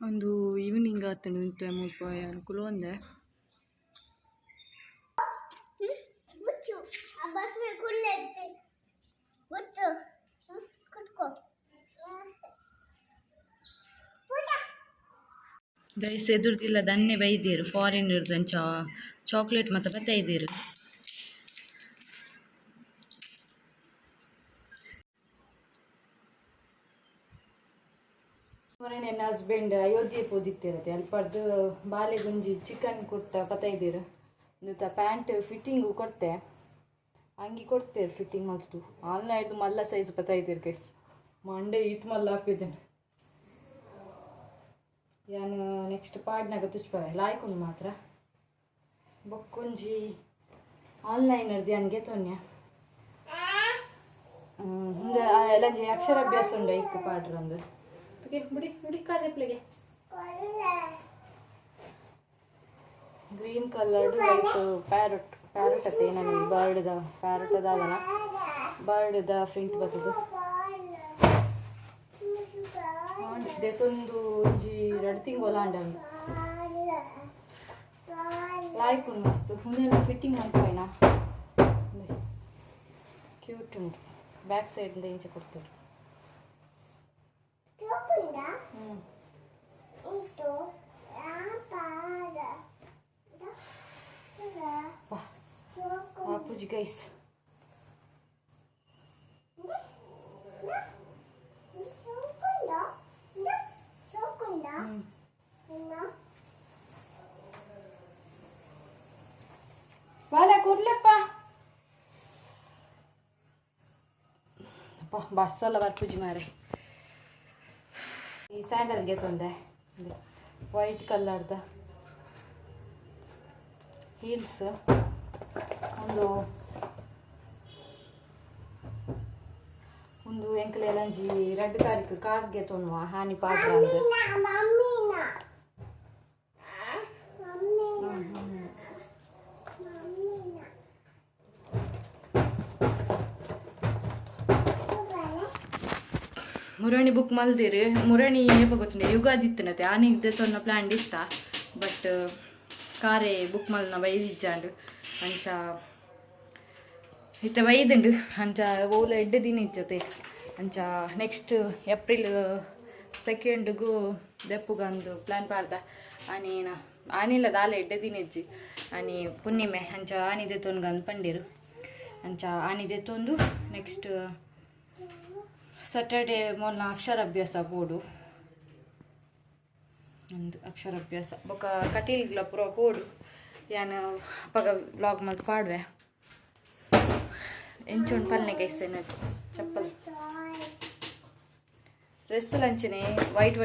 ಒಂದು ಈವ್ನಿಂಗ್ ಆತ ನಿಂತು ಮುಲ್ಪ ಅನುಕೂಲ ಒಂದೆ ಗೈಸ್ ಎದುರ್ದಿಲ್ಲ ದನ್ನೆ ಬೈದೀರು ಫಾರಿನ್ ಇರ್ದಂಚ ಚಾಕ್ಲೇಟ್ ಮತ್ತು ಬತ್ತೈದೀರು ನನ್ನ ಹಸ್ಬೆಂಡ್ ಅಯೋಧ್ಯೆ ಪೋದಿತ್ತಿರತ್ತೆ ಅಲ್ಪದ್ದು ಬಾಲೆ ಗುಂಜಿ ಚಿಕನ್ ಕೊಡ್ತಾ ಪತ್ತೈದೀರು ಇಂತ ಪ್ಯಾಂಟ್ ಫಿಟ್ಟಿಂಗು ಕೊಡ್ತೆ ಅಂಗಿ ಕೊಡ್ತೇವೆ ಫಿಟ್ಟಿಂಗ್ ಮತ್ತು ಆನ್ಲೈನ್ದು ಮಲ್ಲ ಸೈಜ್ ಪತ್ತೈದೀರು ಗೈಸ್ ಮಂಡೆ ಈತ್ ಮಲ್ಲ ಹಾಕಿದ್ದೇನೆ ಯಾನು ನೆಕ್ಸ್ಟ್ ಪಾಡ್ನಾಗ ತುಚ್ಪಾವೆ ಲಾಯ್ಕೊಂಡು ಮಾತ್ರ ಬೊಕ್ಕೊಂಜಿ ಆನ್ಲೈನ್ ಧ್ಯಾನ್ಗೆ ತೊನ್ಯ ಹಿಂದೆ ಎಲ್ಲ ಅಕ್ಷರಾಭ್ಯಾಸ ಉಂಡ ಇಕ್ಕು ಪಾಡ್ರ ಒಂದು ಬಿಡಿ ಬಿಡಿ ಕಾರ್ಯಪ್ಲೆಗೆ ಗ್ರೀನ್ ಕಲರ್ಡ್ ವೈಟ್ ಪ್ಯಾರಟ್ ಅತ್ತೆ ನನಗೆ ಬರ್ಡ್ದ ಪ್ಯಾರಟ್ ಅದಾದನ ಬರ್ಡ್ದ ಪ್ರಿಂಟ್ ಬರ್ತದೆ ದೇತೊಂದು ಒಂಜಿ 2 ತಿಂಗಳು ಆಂಡ ಲಾಯ್ಕ್ ಉಂಡು ಮಸ್ತ್ ಮುಂದೆಲ್ಲ ಫಿಟ್ಟಿಂಗ್ ಮಾಡ್ಪಾಯಿನ ಕ್ಯೂಟ್ ಉಂಟು ಬ್ಯಾಕ್ ಸೈಡಿಂದ ಇಂಚೆ ಕೊಡ್ತಾರೆ ಪೂಜಿ ಗೈಸ್ ಬಾಲ ಕೂರ್ಲಪ್ಪ ಅಪ್ಪ ಬಸ್ಸಲ್ಲ ಬರ್ಪೂಜಿ ಮಾರೆ ಈ ಸ್ಯಾಂಡಲ್ಗೆ ತೊಂದೆ ವೈಟ್ ಕಲರ್ದ ಹೀಲ್ಸ್ ಒಂದು ಎಂಕಲೆ ಎಲ್ಲಂಜಿ ರೆಡ್ ಕಾರ್ಗೆ ತೊನ್ನುವ ಹಾನಿ ಪಾಡ್ರ ಅಂದೆ ಮುರಣಿ ಬುಕ್ ಮಲ್ದಿರಿ ಮುರಣಿ ಏಪ ಗೊತ್ತುಂಡೆ ಯುಗಾದಿ ಇತ್ತನತೆ ಆನಿಗೆ ತೊನ್ನ ಪ್ಲ್ಯಾನ್ ಇತ್ತ ಬಟ್ ಕಾರೇ ಬುಕ್ ಮಲ್ನ ಬೈದಿಜ್ಜಾಂಡು ಅಂಚ ಇತ್ತ ಬೈದುಂಡು ಅಂಚ ಓಲ ಎಡ್ಡೆ ದಿನ ಇಜ್ಜತೆ ಅಂಚ ನೆಕ್ಸ್ಟ್ ಏಪ್ರಿಲ್ 2 ದೆಪ್ಪುಗಂದು ಪ್ಲ್ಯಾನ್ ಪಾಡ್ದ ಆನಿಲ್ಲ ದಾಲೆ ಎಡ್ಡೆ ದಿನ ಇಜ್ಜಿ ಆನಿ ಪುಣ್ಣಿಮೆ ಅಂಚ ಆನಿ ದೆತ್ತೊನ್ಗಂದು ಪಂಡಿರು ಅಂಚ ಆನಿ ದೆತ್ತೊಂದು ನೆಕ್ಸ್ಟ್ ಸ್ಯಾಟರ್ಡೇ ಮೊನ್ನ ಅಕ್ಷರಾಭ್ಯಾಸ ಬೋಡು ಒಂದು ಅಕ್ಷರಾಭ್ಯಾಸ ಬೊಕ್ಕ ಕಟೀಲ್ಗ್ಲ ಪೂರ ಬೋಡು ಯಾನು ಪಗ ವ್ಲಾಗ್ ಮಲ್ತ್ ಪಾಡ್ವೆ ಎಂಚೊಂಡು ಪಲ್ನೆ ಗೈಸೇನ ಚಪ್ಪಲ್ ಡ್ರೆಸ್ ಲಂಚನೆ ವೈಟ್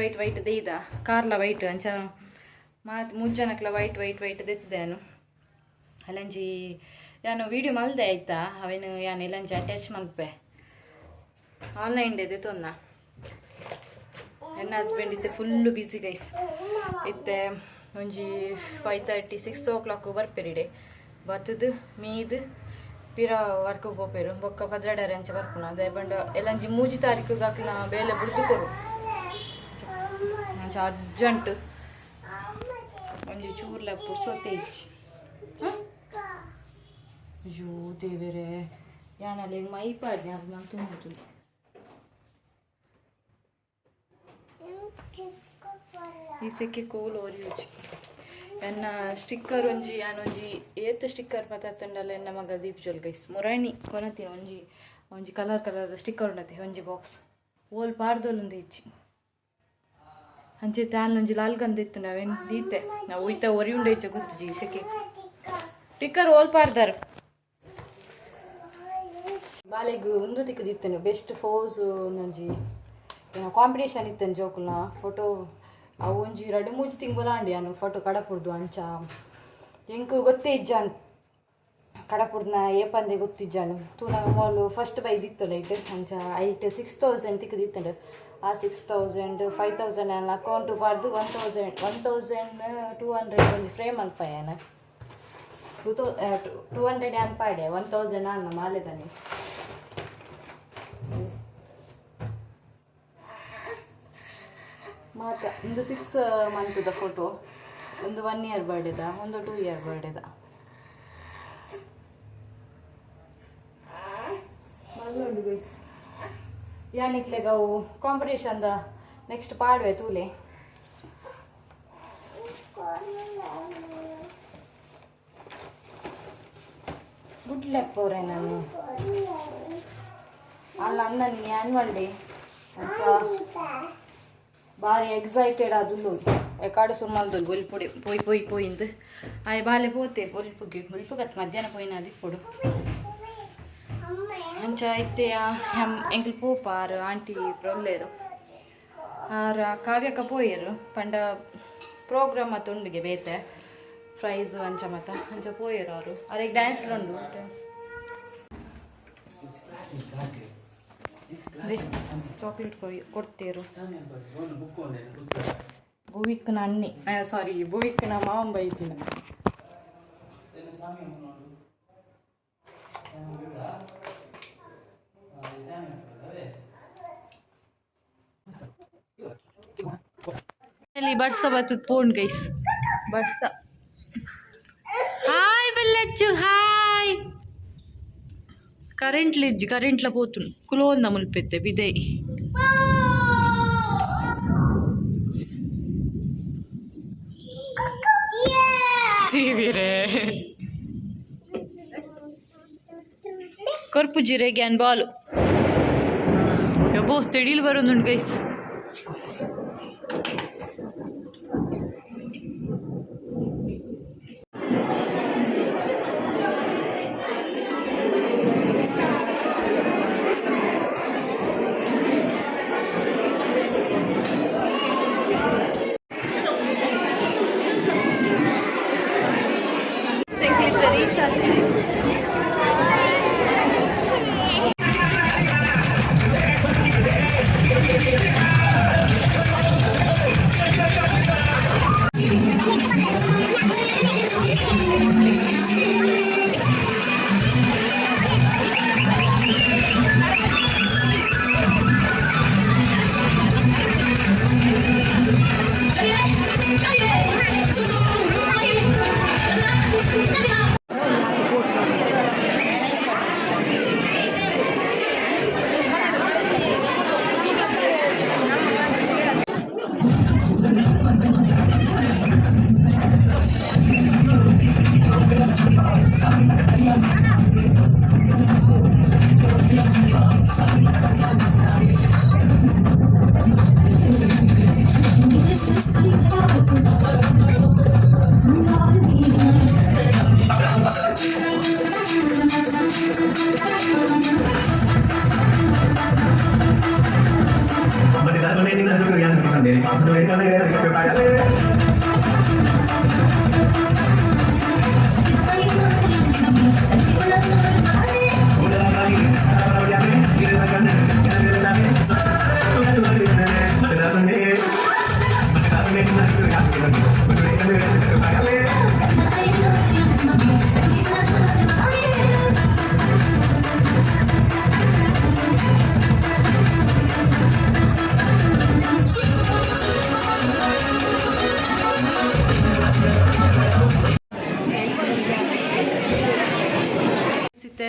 ದೇಯ್ದ ಕಾರ್ಲ ವೈಟ್ ಅಂಚ ಮಾತು ಮುಜ್ಜನಕ್ಲ ವೈಟ್ ದೆತ್ತಿದೆ ನಾನು ಅಲ್ಲಂಜಿ ಯಾನು ವೀಡಿಯೋ ಮಲ್ದೆ ಆಯ್ತಾ ಅವೇನು ಯಾನು ಎಲ್ಲಂಜಿ ಅಟ್ಯಾಚ್ ಮಲ್ಪೆ ಆನ್ಲೈನ್ ಡೇ ತೊಂದ ನನ್ನ ಹಸ್ಬೆಂಡ್ ಇತ್ತೆ ಫುಲ್ಲು ಬ್ಯುಸಿ ಗೈಸ್ ಇತ್ತೆ ಒಂಜಿ 5:30 6 o'clock ಬರ್ಪೆರಿಡೆ ಬತ್ತದು ಮೀದು ಪಿರ ವರ್ಕ್ ಹೋಗ್ಪೇರು ಬೊಕ್ಕ ಪದ್ರಡರೆ ಅಂಚೆ ಬರ್ಪುನ ಅದೇ ಬಂಡ ಎಲ್ಲಂಜಿ 3 ತಾರೀಕಿಗೆ ಹಾಕಿನ ಬೇಲೆ ಬಿಡ್ದು ಕೊಡು ಅಂಚ ಅರ್ಜೆಂಟ್ ಒಂಜಿ ಚೂರ್ಲ ಪುರ್ಸೊತ್ತೆ ಇಚ್ಚಿ ಅಯ್ಯೋ ದೇವರೇ ಯಾನಲ್ಲಿ ಮೈ ಪಾಡ್ನೆ ಅದು ನಾನು ತುಂಬ ಈ ಸೆಕೆ ಕೋಲ್ ಓರಿಯುಜಿ ಎನ್ನ ಸ್ಟಿಕ್ಕರ್ ಒಂಜಿ ಯಾನೊಂಜಿ ಏತ್ ಸ್ಟಿಕ್ಕರ್ ಪತ್ತಂಡಲ್ಲ ಎನ್ನ ಮಗ ದೀಪ್ ಜೋಲ್ ಗೈಸ್ ಮುರಾಣಿ ಕೊನತಿನ ಒಂಜಿ ಕಲರ್ ಸ್ಟಿಕ್ಕರ್ ಉಂಡತೆ ಒಂಜಿ ಬಾಕ್ಸ್ ಓಲ್ ಪಾಡ್ದೊಲ್ಲುಂದೆ ಇಚ್ಚಿ ಅಂಚೆ ತಾನ್ ಒಂಜಿ ಲಾಲ್ಗಂದ ಇತ್ತು ನಾವೇನು ದೀತೆ ನಾವು ಉಯ್ತ ಒರಿ ಉಂಡೆ ಇಚ್ಚ ಗೊತ್ತುಜಿ ಸೆಕೆ ಸ್ಟಿಕ್ಕರ್ ಓಲ್ ಪಾಡ್ದಾರು ಬಾಲೆಗ್ ಒಂದು ತಿಕ್ಕದಿತ್ತನು ಬೆಸ್ಟ್ ಫೋಸ್ ಒಂದೊಂಜಿ ಕಾಂಪಿಟೇಷನ್ ಇತ್ತನು ಜೋಕುಲ್ನ ಫೋಟೋ ಅವು ಒಂಜಿ 2-3 ತಿಂಗುಲಾಂಡಿ ನಾನು ಫೋಟೋ ಕಡಪುರ್ದು ಅಂಚ ಎಂಕ್ ಗೊತ್ತೇ ಇಜ್ಜಾನು ಕಡಪುರ್ನ ಏಪಂದೆ ಗೊತ್ತಿಜ್ಜಾನು ತೂನ ಮೊಲು ಫಸ್ಟ್ ಬೈದಿತ್ತು ಲೈಟ್ ಅಂಚ ಐಟ್ 6,000 ತಿಕ್ಕದಿತ್ತಂಡು ಆ 6,000 5,000 ಎಲ್ಲ ಅಕೌಂಟು ಬಾರ್ದು 1,200 ಒಂಜಿ ಫ್ರೇಮ್ ಅನ್ಪಾಯನ 200 ಅನ್ಪಾಡೆ 1,000 ಅನ್ನ ಮಾಲೆದನೆ ಮಾತ್ರ ಒಂದು 6 ಮಂತ್ದ ಫೋಟೋ, ಒಂದು 1 ಇಯರ್ ಬರ್ಡೇದ, ಒಂದು 2 ಇಯರ್ ಬರ್ಡೇದ. ಯಾನಿಕ್ಲೆಗ ಅವು ಕಾಂಪಿಟೇಷನ್ದ ನೆಕ್ಸ್ಟ್ ಪಾಡ್ವೆ ತೂಲೆ ಗುಡ್ಲೆಪ್ಪವ್ರೆ ನಾನು ಅಲ್ಲ ಅನ್ನ ನೀನು ಆ್ಯನ್ವಲ್ ಡೇ ಅಂಚ ಭಾರಿ ಎಕ್ಸೈಟೆಡ್ ಆದುಲ್ಲು ಎಕಾಡು ಸುಮ್ಮಲ್ದು ಬೊಲ್ಪುಡೆ ಪೋಯಿಂದು ಆಯ್ ಬಾಲೆ ಪೋತೆ ಬೊಲ್ಪುಗತ್ ಮಧ್ಯಾಹ್ನ ಪೋಯಿನ ದಿಪ್ಪುಡು ಅಂಚ ಐತೆ ಎಂಕಲ್ ಪೋಪಾರು ಆಂಟಿ ಪ್ರೊಲ್ಲೇರು ಆರ ಕಾವ್ಯಕ್ಕ ಪೋಯರು ಪಂಡ ಪ್ರೋಗ್ರಾಮ್ ಮತ್ತು ಉಂಡಿಗೆ ಬೇತೆ ಪ್ರೈಝು ಅಂಚ ಅಂಚ ಪೋಯರು ಅವರು ಅವ್ರಿಗೆ ಡ್ಯಾನ್ಸ್ಲುಂಡು ಚಾಕ್ಲೇಟ್ ಕೊಡ್ತೇರು ಭುವಿಕ್ನ ಅನ್ನಿ ಸಾರಿ ಭುವಿಕ್ನ ಮಾವನ್ ಬೈತಿನ ಬರ್ಸ ಬರ್ತದ ಪೋಂಡ್ ಗೈಸ್ ಬರ್ಸ ಹಾಯ್ ಬೆಲ್ಲಚ್ಚು ಹಾಯ್ ಕರೆಂಟ್ಲ పోతును కులోంద ముల్పెత్తే బిదై టీవీరే ಕೊರ್ಪು ಜಿರೆ ಗ್ಯಾನ್ ಬಾಲು ಯಬ್ಬೋ ತೆಡೀಲ್ ಬರೋದುಂಡು ಗೈಸ್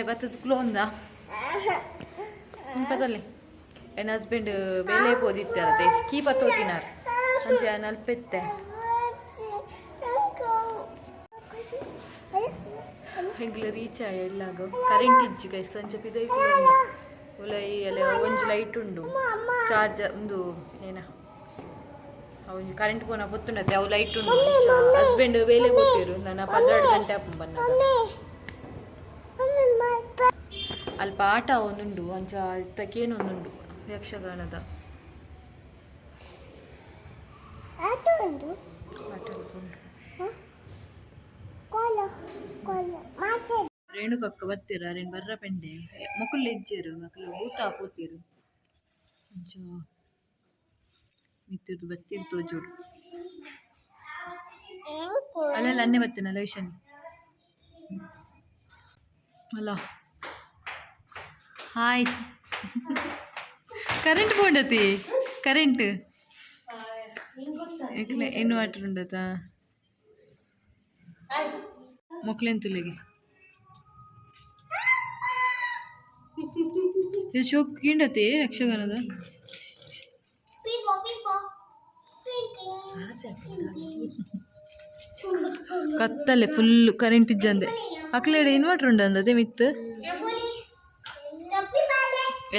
ಬತ್ತದ ಪತಲ್ಲಿ ಎನ್ನ ಹಸ್ಬೆಂಡ್ ಬೇಲೆ ಪೋದಿತ್ತೆ ಕೀಪ ತೋತಿನಾರ ಅಂಚೆ ನಲ್ಪೆತ್ತೆ ಹೆಂಗ್ಲ ರೀಚ್ ಆಯ ಎಲ್ಲಾಗ ಕರೆಂಟ್ ಇಜ್ಜಿ ಗೈ ಸಂಜೆ ಪಿದೈ ಉಲೈ ಎಲ್ಲ ಒಂಜಿ ಲೈಟ್ ಉಂಡು ಚಾರ್ಜ್ ಒಂದು ಏನ ಒಂಜಿ ಕರೆಂಟ್ ಪೋನ ಪೊತ್ತುಂಡತ್ತೆ ಅವು ಲೈಟ್ ಉಂಡು ಹಸ್ಬೆಂಡ್ ಬೇಲೆ ಪೋತಿರು ನನ್ನ 12 ಗಂಟೆ ಅಪ್ಪ ಬನ್ನಾಗ ಅಲ್ಪ ಆಟ ಒಂದುಂಡು ಅಂಚ ತಕೇನೊಂದುಂಡು ಯಕ್ಷಗಾನದ ಆಟ ಉಂಡು ರೇಣುಕಕ್ಕ ಬತ್ತೀರ ರೇಣು ಬರ್ರ ಪೆಂಡೆ ಮಕ್ಕಳು ಇಜ್ಜೇರು ಮಕ್ಕಳು ಊತ ಪೋತಿರು ಅಂಚ ಮಿತ್ತಿರ್ದು ಬತ್ತೀರು ತೋಜೋಡು ಅಲ್ಲೆಲ್ಲ ಅನ್ನೆ ಬತ್ತೇನಲ್ಲ ವಿಷನ್ ಅಲ್ಲ ಹಾಯ್ ಕರೆಂಟ್ ಬೋಂಡತಿ ಕರೆಂಟ್ ಇನ್ವರ್ಟರ್ ಉಂಡತಾ ಮೊಕ್ಲೆನ್ ತುಲೆಗೆ ಶೋಕ್ ಕಿಂಡತೆ ಯಕ್ಷಗಾನದ ಕತ್ತಲೆ ಫುಲ್ ಕರೆಂಟ್ ಇಜ್ಜಂದೆ ಅಕ್ಲೆಡೆ ಇನ್ವರ್ಟರ್ ಉಂಡಂದದೆ ಮಿತ್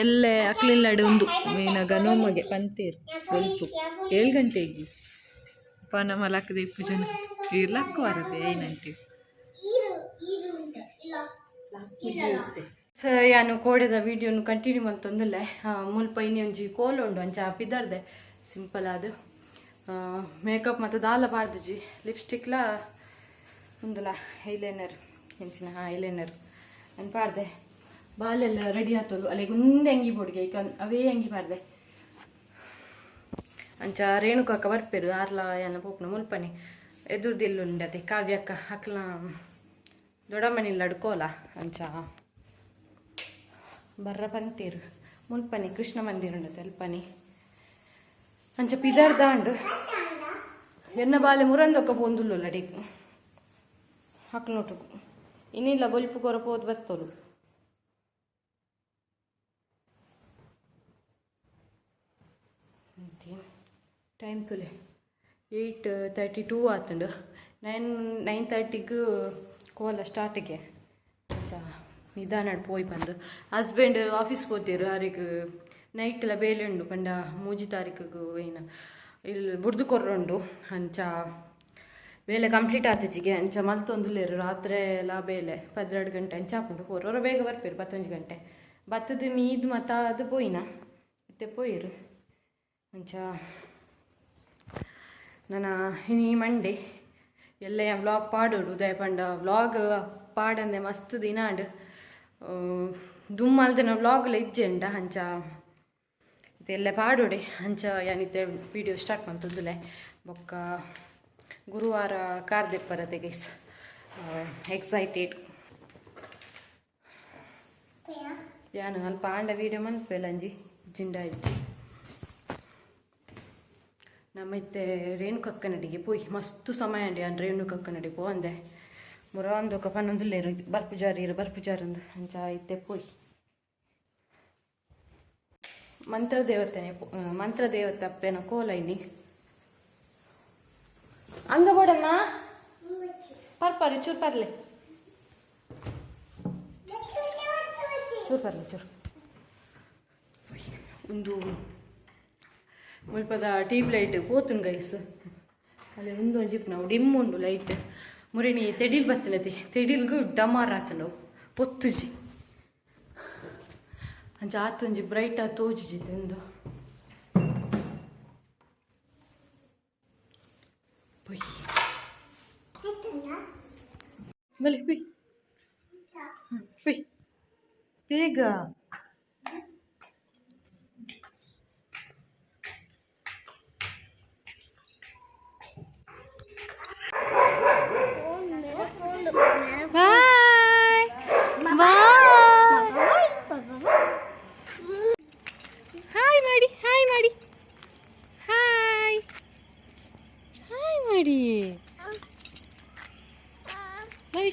ಎಲ್ಲೆ ಅಕ್ಲೆಲ್ಲಾಡೆ ಉಂಡು ಮೇನಾಗ ನೋಮಗೆ ಪಂತೇರು ಒಲ್ಪು 7 ಗಂಟೆಗೆ ಪಾನ ಮಲಕ್ಕದೆ ಇಪ್ಪು ಜನ ಇರ್ಲಕ್ಕ ಬರದೆ ಏನಂತೆ ಸೊ ಯಾನು ಕೋಡೆದ ವೀಡಿಯೋನು ಕಂಟಿನ್ಯೂ ಮಲ್ತೊಂದುಲ್ಲೆ ಮುಲ್ಪ ಇನಿ ಒಂಜಿ ಕೋಲು ಉಂಡು ಅಂಚ ಪಿದರ್ದೆ ಸಿಂಪಲ್ ಅದು ಮೇಕಪ್ ಮತ್ತು ದಾಲ ಪಾಡ್ದಿಜಿ ಲಿಪ್ಸ್ಟಿಕ್ಲ ಉಂದುಲ ಐಲೈನರ್ ಹೆಂಚಿನ ಐಲೈನರ್ ಅನ್ ಪಾಡ್ದೆ ಬಾಲೆಲ್ಲ ರೆಡಿ ಆತೋಲು ಅಲ್ಲಿಗೆ ಒಂದೇ ಅಂಗಿ ಬೋಡಿಗೆ ಈಗ ಅವೇ ಅಂಗಿ ಪಾಡ್ದೆ ಅಂಚ ರೇಣುಕಕ್ಕ ಬರ್ಪೇರು ಆರ್ಲ ಏನ ಪೋಪುನ ಮುಲ್ಪನೆ ಎದುರ್ದಿಲ್ಲುಂಡತೆ ಕಾವ್ಯಕ್ಕ ಅಕ್ಲ ದೊಡ್ಡಮ್ಮನಿಲ್ಲ ಅಡ್ಕೋಲ ಅಂಚ ಬರ್ರ ಪಂತೇರು ಮುಲ್ಪನೆ ಕೃಷ್ಣ ಮಂದಿರ ಉಂಡತೆ ಅಲ್ಪನೆ ಅಂಚ ಪಿದರ್ ದಾಂಡು ಎನ್ನ ಬಾಲೆ ಮುರಂದೊಕ್ಕ ಪೋಂದುಲ್ಲು ಅಡಿಗೆ ಹಾಕ್ಲು ನೋಟು ಇನ್ನಿಲ್ಲ ಬೊಲ್ಪು ಕೊರ ಪೋದು ಬತ್ತೋಲು ಟೈಮ್ ತುಲೆ 8:32 ಆತುಂಡು 9:30ಗೆ ಕೋಲ ಸ್ಟಾರ್ಟಿಗೆ ನಿಧಾನ ಪೋಯ್ ಬಂದು ಹಸ್ಬೆಂಡ್ ಆಫೀಸ್ ಹೋಗ್ತೀರು ಅವ್ರಿಗೆ ನೈಟ್ಲ ಬೇಲೆ ಉಂಡು ಪಂಡ 3 ತಾರೀಕಿಗೆ ಏನು ಇಲ್ಲಿ ಬುಡ್ದು ಕೊರ್ರುಂಡು ಅಂಚ ಬೇಲೆ ಕಂಪ್ಲೀಟ್ ಆತಿಜಿಗೆ ಅಂಚ ಮಲ್ತೊಂದುಲ್ಲೇರು ರಾತ್ರಿ ಎಲ್ಲ ಬೇಲೆ 12 ಗಂಟೆ ಅಂಚ ಹಾಕೊಂಡು ಪೋರು ಬೇಗ ಬರ್ಪೇರು 11 ಗಂಟೆ ಬತ್ತದ ಮೀದು ಮತ್ತ ಅದು ಪೋಯಿನ ಮತ್ತೆ ಪೋಯಿರು ಅಂಚ ನನ್ನ ಈ ಮಂಡೆ ಎಲ್ಲ ವ್ಲಾಗ್ ಪಾಡೋಡು ಉದಯ ಪಂಡ ವ್ಲಾಗ್ ಪಾಡಂದೆ ಮಸ್ತ್ ದಿನಾಂಡು ದುಮ್ಮಲ್ದೆ ನಾ ವ್ಲಾಗ್ಲ ಇಜ್ಜೆಂಡ ಅಂಚ ಇದೆಲ್ಲ ಪಾಡೋಡೆ ಅಂಚ ಏನಿತ್ತೆ ವಿಡಿಯೋ ಸ್ಟಾರ್ಟ್ ಮಾಡ್ತದಲೆ ಬೊಕ್ಕ ಗುರುವಾರ ಕಾರ್ದೆಪ್ಪರತೆ ಗೈಸ್ ಎಕ್ಸೈಟೆಡ್ ಯಾನು ಅಲ್ಪ ಆಂಡ ವೀಡಿಯೋ ಮನ್ಪೇಲಂಜಿ ಜಿಂಡ ಇಜ್ಜಿ ನಮ್ಮತ್ತೆ ರೇಣುಕಕ್ಕನಡಿಗೆ ಪೋಯ್ ಮಸ್ತು ಸಮಯ ಅಂಡಿ ಅನ್ ರೇಣುಕಕ್ಕನಡಿ ಪೋ ಅಂದೆ ಮುರಾಂದೊಕ ಪನ್ನೊಂದುಲ್ಲೇರು ಬರ್ಪುಜಾರಿಂದು ಅಂಚ ಇತ್ತೆ ಪೋಯ್ ಮಂತ್ರ ದೇವತೆ ಅಪ್ಪೇನ ಕೋಲೈನಿ ಅಂಗ ಬೋಡಮ್ಮ ಪರ್ಪರಿ ಚೂರು ಪರ್ಲೆ ಚೂರು ಒಂದು ಮುಲ್ಪದ ಟ್ಯೂಬ್ ಲೈಟ್ ಪೋತುನ್ ಗೈಸ್ ಅಲ್ಲಿ ಒಂಜಿಪ್ ನಾವು ಡಿಮ್ ಉಂಡು ಲೈಟ್ ಮುರಿಣಿ ತೆಡಿಲ್ ಬತ್ತಿನತಿ ತೆಡಿಲ್ಗೂ ಡಮಾರ್ ಆತಂಡು ಪೊತ್ತುಜಿ ಅಂಚ ಆತೊಂಜಿ ಬ್ರೈಟ್ ಆ ತೋಜುಜಿ ತಂದು ಬಲೆ ಪುಯ್ ಬೇಗ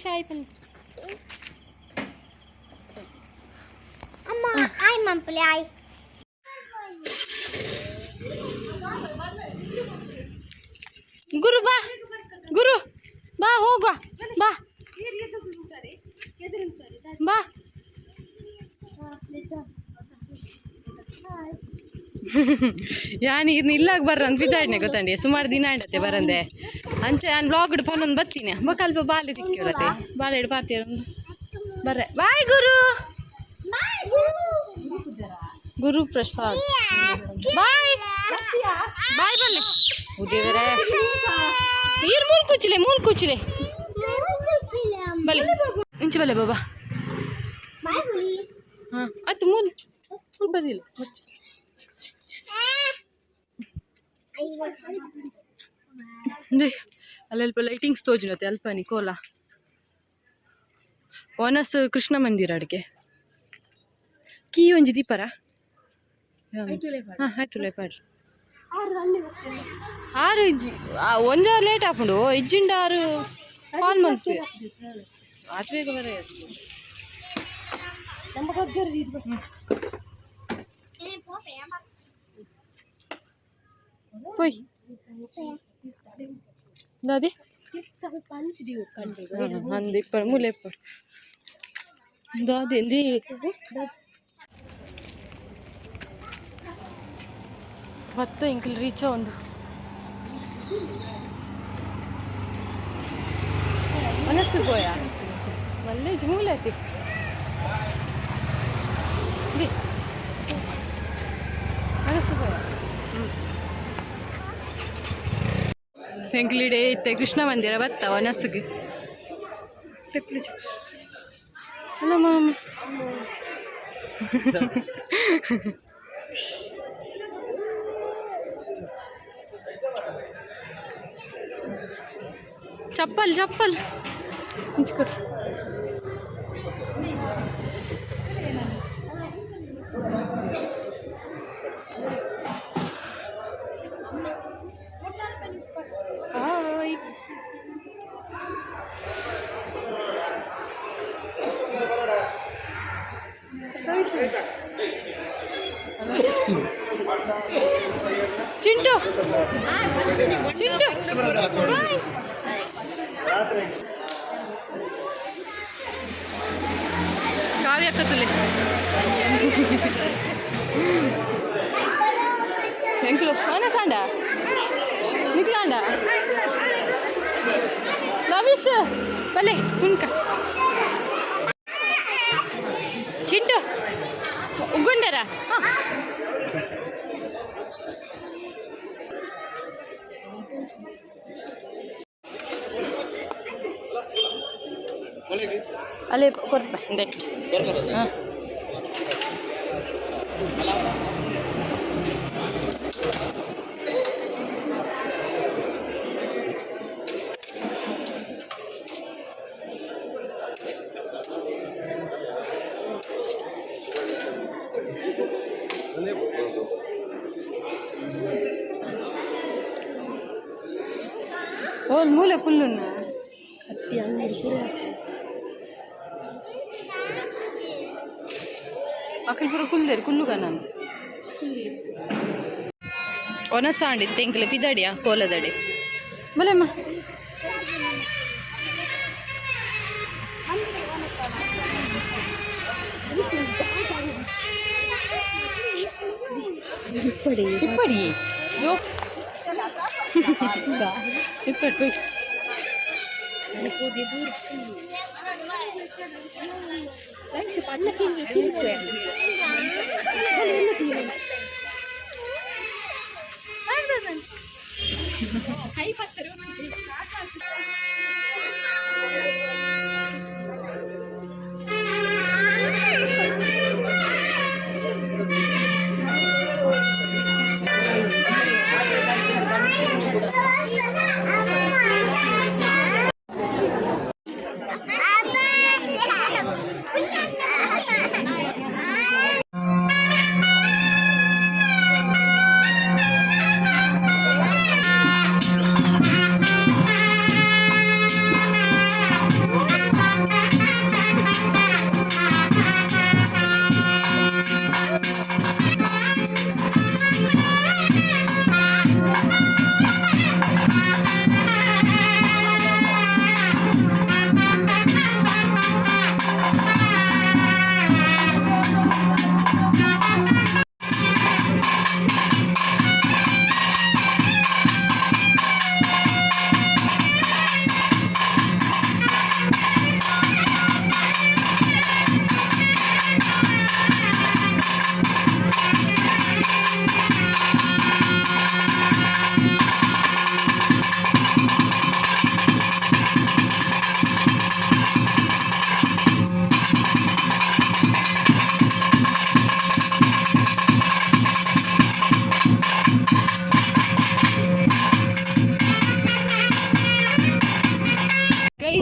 Hai pala. Amma, ai mampli ai. Guru ba hoga ba ba ಯಾನ್ ಇರ್ನ ಇಲ್ಲಾಗ ಬರ್ರಂತ ಬಿದ್ದಾಡ್ನೆ ಗೊತ್ತಂಡಿ ಸುಮಾರು ದಿನ ಆಂಡತ್ತೆ ಬರಂದೆ ಅಂಚೆ ನಾನು ಬ್ಲಾಗ್ ಇಡ್ ಪನ್ನೊಂದು ಬತ್ತೀನಿ ಬೊಕ್ಕ ಬಾಲೆ ತಿಕ್ಕಿರತ್ತೆ ಬಾಲೆ ಇಡ್ ಪಾತಿಯರೊಂದು ಬರ್ರೆ ಬಾಯ್ ಗುರು ಪ್ರಸಾದ್ ಬಾಯ್ ಬಾಯ್ ಬರ್ಲೆ ಉದೇವರೇ ಈರ್ ಮೂಲ್ ಕುಚ್ಚಿಲೆ ಬಲೆ ಇಂಚೆ ಬಲೆ ಬಾಬಾ ಹಾಂ ಆಯ್ತು ಮೂಲ್ ಬದಿಲ್ಲ ಅಲ್ಲಲ್ಪ ಲೈಟಿಂಗ್ಸ್ ತೋಜಿನತ್ತೆ ಅಲ್ಪನಿ ಕೋಲ ಓನಸ್ ಕೃಷ್ಣ ಮಂದಿರ ಅಡಿಗೆ ಕೀ ಒಂಜಿ ದೀಪರ ಹಾಂ ಆಯ್ತು ಲೇಪಾಡ್ಲಿ ಆರು ಇಜ್ಜಿ ಒಂದು ಲೇಟ್ ಹಾಕೊಂಡು ಇಜ್ಜಿಂಡ ಆರು ಕಾಲ್ ಮಲ್ಪಿ ಆಚೆ ಬೇಗ ಬರ పోయి అది అంది ఇప్పుడు మూలేప్పుడు అదేంది ಮತ್ತೆ ಇಂಕಲ್ ರೀಚ್ ಒಂದು ಮನಸ್ಸು ಗೋಯ ಮಲ್ಲೆ ಮೂಲೈತಿ ಮನಸ್ಸು ಗೋಯ ಎಂಕ್ಲಿಡೆ ಇತ್ತೆ ಕೃಷ್ಣ ಮಂದಿರ ಬತ್ತ ವನಸ್ಸಿಗೆ ಅಲ್ಲ ಮಾಮ ಚಪ್ಪಲ್ ಚಪ್ಪಲ್ ಹಂಚ್ಕೊಡ್ರಿ ಹಾಯ್ ಚಿಂಟು ಚಿಂಟು ಹಾಯ್ ಕಾವ್ಯ ಕತ್ತಲೆ ಎಂಕ್ಲು ಅನಸಾಂಡ ನಿಕ್ಲಾಂಡ ಲವಿಶ್ ಬಲೆ ಉನ್ಕ ಚಿಂಟು ಉಗ್ಗುಂಡರ ಅಲ್ಲೇ ಕೊರ್ಪ ಹಾಂ ಓಲ್ ಮೂಲೆ ಕುಲ್ಲುನ್ನ ಹತ್ತಿ ಅಂಗಡಿ ಅಕ್ಕಲ್ ಪೂರ ಕುಲ್ದೇರು ಕುಲ್ಲುಗ ನಾನು ಒನಸಾಂಡಿ ತೆಂಕಲೆ ಪಿದಡಿಯಾ ಕೋಲದಡಿ ಬಲೆಮ್ಮ ಇಪ್ಪಡಿ ಯೋ ಇಪ್ಪಡಿ போய்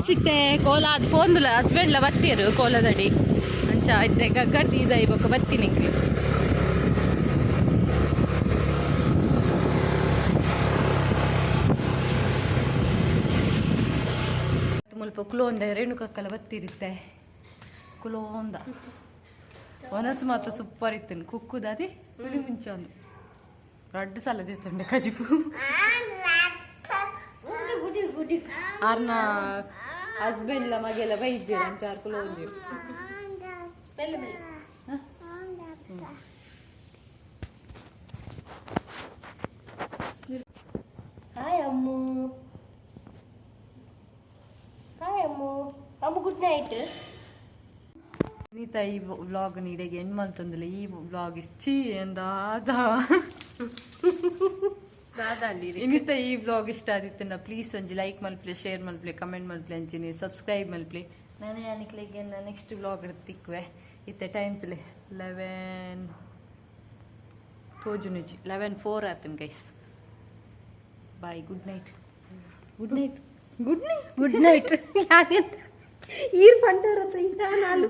ಸಿಕ್ತೆ ಕೋಲ ಅದು ಫೋನ್ಲ ಹಸ್ಬೆಂಡ್ಲ ಬತ್ತೀರು ಕೋಲದಡಿ ಅಂಚ ಇತ್ತೆ ಗಗ್ಗಡ್ದಿ ಇದ ಇವಾಗ ಬತ್ತೀನಿ ಕುಲೋಂದ ರೇಣುಕಕ್ಕಲ್ಲ ಬತ್ತಿರುತ್ತೆ ಕುಲೋಂದ ಒನಸು ಮಾತ್ರ ಸೂಪರ್ ಇತ್ತು ಕುಕ್ಕುದ ಅದೇ ಬಿಳಿ ಮುಂಚೆ ಒಂದು 2 ಸಲ ತಿಂತುಂಡೆ ಕಜಿಪು ಆರ್ನ ಹಸ್ಬೆಂಡ್ಲ ಮಗೆಲ್ಲ ಬೈದ್ದೀರ ಅಂತ ಆರು ಕುಲೋಂದಿ ಹಾಯ್ ಅಮ್ಮು ಅಮ್ಮು ಗುಡ್ ನೈಟ್ ನೀತ ಈ ವ್ಲಾಗ್ ನೀಡೆಗೆ ಹೆಣ್ಣು ಮಲ್ತೊಂದಿಲ್ಲ ಈ ವ್ಲಾಗ್ ಇಷ್ಟಿ ಎಂದಾದ ಇನ್ನಿತ ಈ ವ್ಲಾಗ್ ಇಷ್ಟ ಆದಿತ್ತು ಪ್ಲೀಸ್ ಒಂಜಿ ಲೈಕ್ ಮಲ್ಪ್ಲೆ ಶೇರ್ ಮಲ್ಪ್ಲೆ ಕಮೆಂಟ್ ಮಲ್ಪ್ಲೆ ಅಂಚಿನಿ ಸಬ್ಸ್ಕ್ರೈಬ್ ಮಲ್ಪ್ಲೆ ನಾನೇ ಅನಿಕ್ಲಿಗೆ ನೆಕ್ಸ್ಟ್ ವ್ಲಾಗ್ ತಿಕ್ಕುವೆ ಇತ್ತೆ ಟೈಮ್ ತುಲೆ 11 ತೋಜುನುಜಿ 11:04 ಆತನ್ guys bye good night good night ಈರ್ ಪಂಟರ ನಾಲು